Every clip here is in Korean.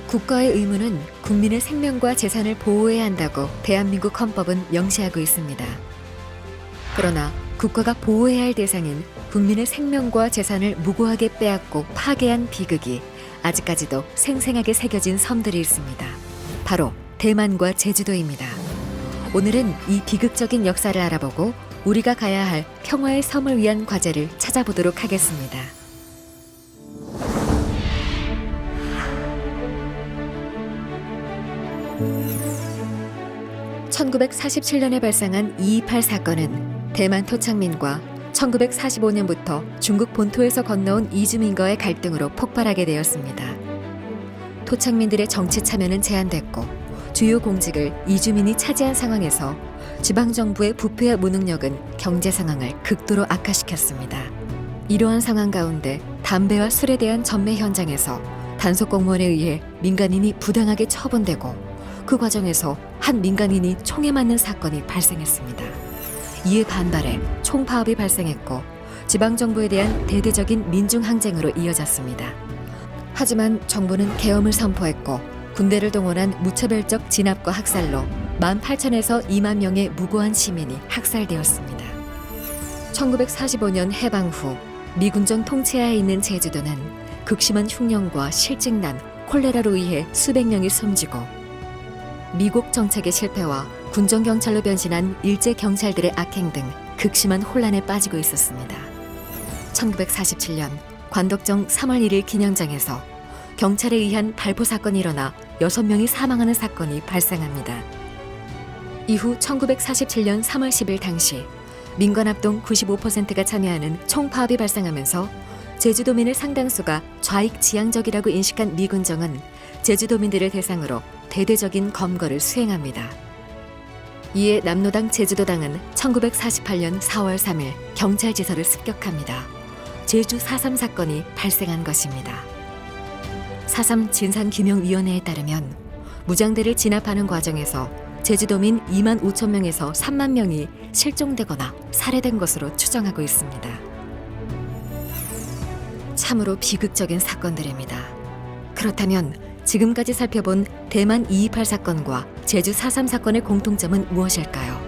국가의 의무는 국민의 생명과 재산을 보호해야 한다고 대한민국 헌법은 명시하고 있습니다. 그러나 국가가 보호해야 할 대상인 국민의 생명과 재산을 무고하게 빼앗고 파괴한 비극이 아직까지도 생생하게 새겨진 섬들이 있습니다. 바로 대만과 제주도입니다. 오늘은 이 비극적인 역사를 알아보고 우리가 가야 할 평화의 섬을 위한 과제를 찾아보도록 하겠습니다. (1947년에) 발생한 2.28 사건은 대만 토착민과 1945년부터 중국 본토에서 건너온 이주민과의 갈등으로 폭발하게 되었습니다. 토착민들의 정치 참여는 제한됐고 주요 공직을 이주민이 차지한 상황에서 지방정부의 부패와 무능력은 경제 상황을 극도로 악화시켰습니다. 이러한 상황 가운데 담배와 술에 대한 전매 현장에서 단속 공무원에 의해 민간인이 부당하게 처분되고 그 과정에서 한 민간인이 총에 맞는 사건이 발생했습니다. 이에 반발해 총파업이 발생했고 지방정부에 대한 대대적인 민중항쟁으로 이어졌습니다. 하지만 정부는 계엄을 선포했고 군대를 동원한 무차별적 진압과 학살로 18,000에서 2만 명의 무고한 시민이 학살되었습니다. 1945년 해방 후 미군정 통치하에 있는 제주도는 극심한 흉년과 실직난, 콜레라로 인해 수백 명이 숨지고 미국 정책의 실패와 군정경찰로 변신한 일제 경찰들의 악행 등 극심한 혼란에 빠지고 있었습니다. 1947년 관덕정 3월 1일 기념장에서 경찰에 의한 발포 사건이 일어나 6명이 사망하는 사건이 발생합니다. 이후 1947년 3월 10일 당시 민관합동 95%가 참여하는 총파업이 발생하면서 제주도민의 상당수가 좌익 지향적이라고 인식한 미군정은 제주도민들을 대상으로 대대적인 검거를 수행합니다. 이에 남로당 제주도당은 1948년 4월 3일 경찰지서를 습격합니다. 제주 4.3 사건이 발생한 것입니다. 4.3 진상규명위원회에 따르면 무장대를 진압하는 과정에서 제주도민 2만 5천 명에서 3만 명이 실종되거나 살해된 것으로 추정하고 있습니다. 참으로 비극적인 사건들입니다. 그렇다면 지금까지 살펴본 대만 2.28 사건과 제주 4.3 사건의 공통점은 무엇일까요?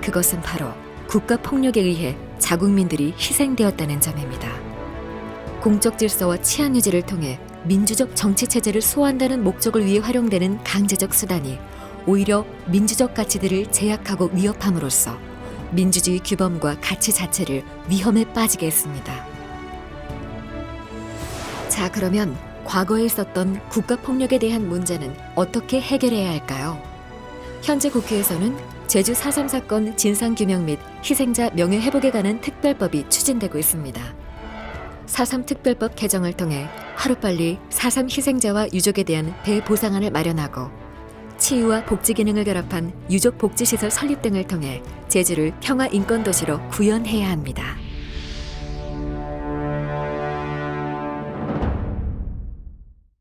그것은 바로 국가 폭력에 의해 자국민들이 희생되었다는 점입니다. 공적 질서와 치안 유지를 통해 민주적 정치 체제를 수호한다는 목적을 위해 활용되는 강제적 수단이 오히려 민주적 가치들을 제약하고 위협함으로써 민주주의 규범과 가치 자체를 위험에 빠지게 했습니다. 자, 그러면 과거에 있었던 국가폭력에 대한 문제는 어떻게 해결해야 할까요? 현재 국회에서는 제주 4.3 사건 진상규명 및 희생자 명예회복에 관한 특별법이 추진되고 있습니다. 4.3 특별법 개정을 통해 하루빨리 4.3 희생자와 유족에 대한 배보상안을 마련하고 치유와 복지 기능을 결합한 유족 복지시설 설립 등을 통해 제주를 평화 인권도시로 구현해야 합니다.